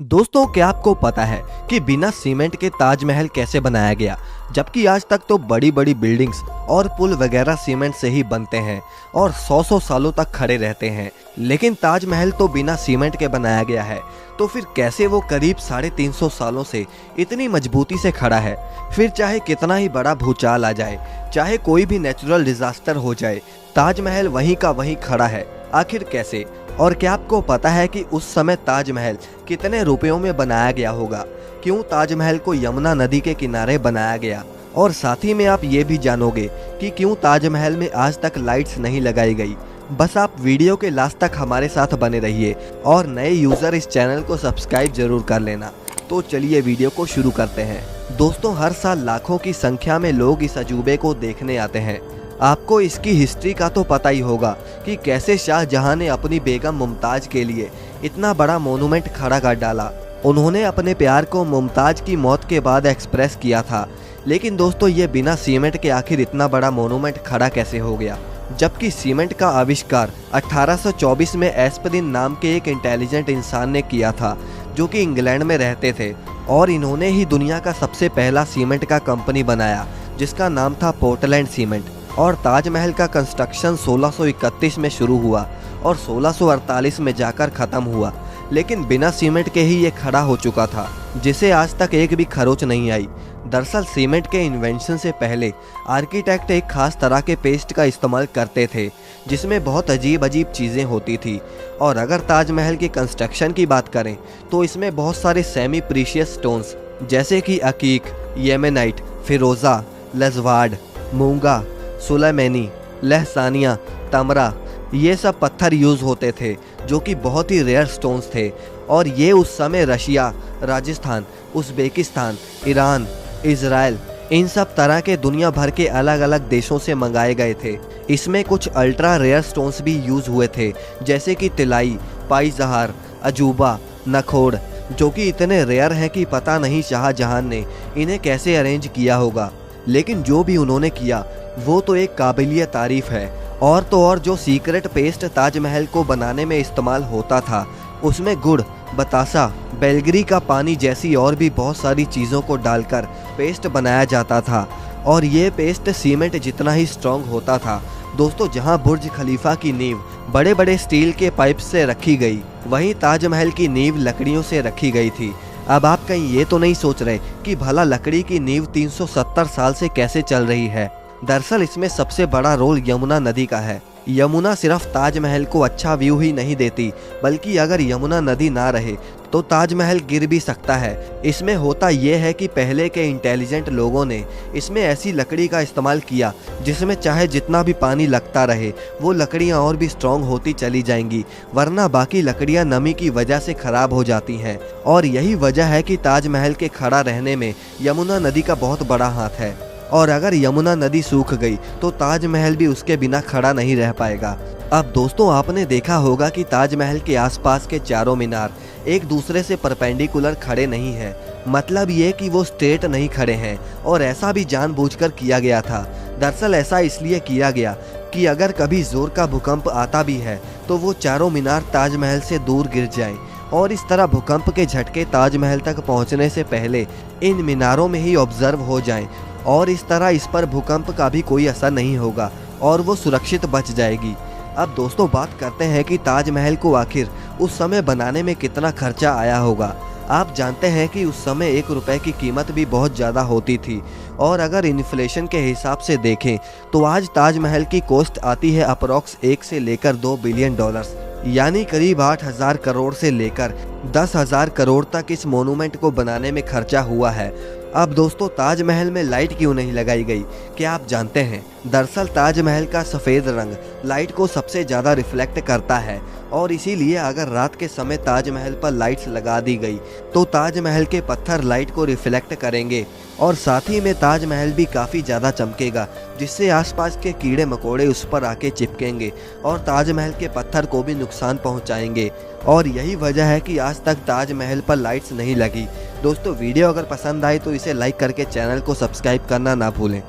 दोस्तों, क्या आपको पता है कि बिना सीमेंट के ताजमहल कैसे बनाया गया? जबकि आज तक तो बड़ी बड़ी बिल्डिंग्स और पुल वगैरह सीमेंट से ही बनते हैं और 100 सालों तक खड़े रहते हैं, लेकिन ताजमहल तो बिना सीमेंट के बनाया गया है। तो फिर कैसे वो करीब 350 सालों से इतनी मजबूती से खड़ा है? फिर चाहे कितना ही बड़ा भूचाल आ जाए, चाहे कोई भी नेचुरल डिजास्टर हो जाए, ताजमहल वहीं का वहीं खड़ा है। आखिर कैसे? और क्या आपको पता है कि उस समय ताजमहल कितने रुपयों में बनाया गया होगा? क्यों ताजमहल को यमुना नदी के किनारे बनाया गया? और साथ ही में आप ये भी जानोगे कि क्यों ताजमहल में आज तक लाइट्स नहीं लगाई गई। बस आप वीडियो के लास्ट तक हमारे साथ बने रहिए और नए यूजर इस चैनल को सब्सक्राइब जरूर कर लेना। तो चलिए वीडियो को शुरू करते हैं। दोस्तों, हर साल लाखों की संख्या में लोग इस अजूबे को देखने आते हैं। आपको इसकी हिस्ट्री का तो पता ही होगा कि कैसे शाहजहां ने अपनी बेगम मुमताज के लिए इतना बड़ा मोनूमेंट खड़ा कर डाला। उन्होंने अपने प्यार को मुमताज की मौत के बाद एक्सप्रेस किया था। लेकिन दोस्तों, ये बिना सीमेंट के आखिर इतना बड़ा मोनूमेंट खड़ा कैसे हो गया? जबकि सीमेंट का आविष्कार 1824 में एस्परिन नाम के एक इंटेलिजेंट इंसान ने किया था, जो कि इंग्लैंड में रहते थे, और इन्होंने ही दुनिया का सबसे पहला सीमेंट का कंपनी बनाया, जिसका नाम था पोर्टलैंड सीमेंट। और ताजमहल का कंस्ट्रक्शन 1631 में शुरू हुआ और 1648 में जाकर ख़त्म हुआ। लेकिन बिना सीमेंट के ही ये खड़ा हो चुका था, जिसे आज तक एक भी खरोच नहीं आई। दरअसल सीमेंट के इन्वेंशन से पहले आर्किटेक्ट एक खास तरह के पेस्ट का इस्तेमाल करते थे, जिसमें बहुत अजीब अजीब चीज़ें होती थी। और अगर ताजमहल के कंस्ट्रक्शन की बात करें तो इसमें बहुत सारे सेमी प्रीशियस स्टोन्स जैसे कि अकीक, येमेनाइट, फिरोज़ा, लजवाड, मूंगा, सुलेमानी, लहसानिया, तमरा, ये सब पत्थर यूज़ होते थे, जो कि बहुत ही रेयर स्टोन्स थे। और ये उस समय Russia, Rajasthan, Uzbekistan, Iran, Israel, इन सब तरह के दुनिया भर के अलग अलग देशों से मंगाए गए थे। इसमें कुछ अल्ट्रा रेयर स्टोन्स भी यूज़ हुए थे, जैसे कि तिलाई, पाई-जहार, अजूबा, नखोड़, जो कि इतने रेयर हैं कि पता नहीं शाहजहां ने इन्हें कैसे अरेंज किया होगा। लेकिन जो भी उन्होंने किया वो तो एक काबिलिय तारीफ है। और तो और जो सीक्रेट पेस्ट ताजमहल को बनाने में इस्तेमाल होता था, उसमें गुड़, बतासा, बेलगरी का पानी जैसी और भी बहुत सारी चीज़ों को डालकर पेस्ट बनाया जाता था। और ये पेस्ट सीमेंट जितना ही स्ट्रॉन्ग होता था। दोस्तों, जहां बुर्ज खलीफा की नींव बड़े बड़े स्टील के पाइप से रखी गई, वहीं ताजमहल की नींव लकड़ियों से रखी गई थी। अब आप कहीं ये तो नहीं सोच रहे कि भला लकड़ी की नींव 370 साल से कैसे चल रही है? दरअसल इसमें सबसे बड़ा रोल यमुना नदी का है। यमुना सिर्फ ताजमहल को अच्छा व्यू ही नहीं देती, बल्कि अगर यमुना नदी ना रहे तो ताजमहल गिर भी सकता है। इसमें होता यह है कि पहले के इंटेलिजेंट लोगों ने इसमें ऐसी लकड़ी का इस्तेमाल किया जिसमें चाहे जितना भी पानी लगता रहे, वो लकड़ियां और भी स्ट्रॉन्ग होती चली जाएंगी, वरना बाकी लकड़ियां नमी की वजह से खराब हो जाती हैं। और यही वजह है कि ताजमहल के खड़ा रहने में यमुना नदी का बहुत बड़ा हाथ है। और अगर यमुना नदी सूख गई तो ताजमहल भी उसके बिना खड़ा नहीं रह पाएगा। अब दोस्तों, आपने देखा होगा कि ताजमहल के आसपास के चारों मीनार एक दूसरे से परपेंडिकुलर खड़े नहीं हैं। मतलब ये कि वो स्ट्रेट नहीं खड़े हैं, और ऐसा भी जानबूझकर किया गया था। दरअसल ऐसा इसलिए किया गया कि अगर कभी जोर का भूकंप आता भी है तो वो चारों मीनार ताजमहल से दूर गिर जाएं, और इस तरह भूकंप के झटके ताजमहल तक पहुंचने से पहले इन मीनारों में ही ऑब्जर्व हो जाएं, और इस तरह इस पर भूकंप का भी कोई असर नहीं होगा और वो सुरक्षित बच जाएगी। अब दोस्तों, बात करते हैं कि ताजमहल को आखिर उस समय बनाने में कितना खर्चा आया होगा। आप जानते हैं कि उस समय 1 रुपए की कीमत भी बहुत ज़्यादा होती थी, और अगर इन्फ्लेशन के हिसाब से देखें तो आज ताजमहल की कॉस्ट आती है अप्रॉक्स 1 से लेकर 2 बिलियन डॉलर्स, यानी करीब 8,000 करोड़ से लेकर 10,000 करोड़ तक इस मोनूमेंट को बनाने में खर्चा हुआ है। अब दोस्तों, ताजमहल में लाइट क्यों नहीं लगाई गई, क्या आप जानते हैं? दरअसल ताजमहल का सफ़ेद रंग लाइट को सबसे ज़्यादा रिफ्लेक्ट करता है, और इसीलिए अगर रात के समय ताजमहल पर लाइट्स लगा दी गई तो ताजमहल के पत्थर लाइट को रिफ्लेक्ट करेंगे, और साथ ही में ताजमहल भी काफ़ी ज़्यादा चमकेगा, जिससे आसपास के कीड़े मकोड़े उस पर आके चिपकेंगे और ताजमहल के पत्थर को भी नुकसान पहुंचाएंगे। और यही वजह है कि आज तक ताजमहल पर लाइट्स नहीं लगी। दोस्तों, वीडियो अगर पसंद आए तो इसे लाइक करके चैनल को सब्सक्राइब करना ना भूलें।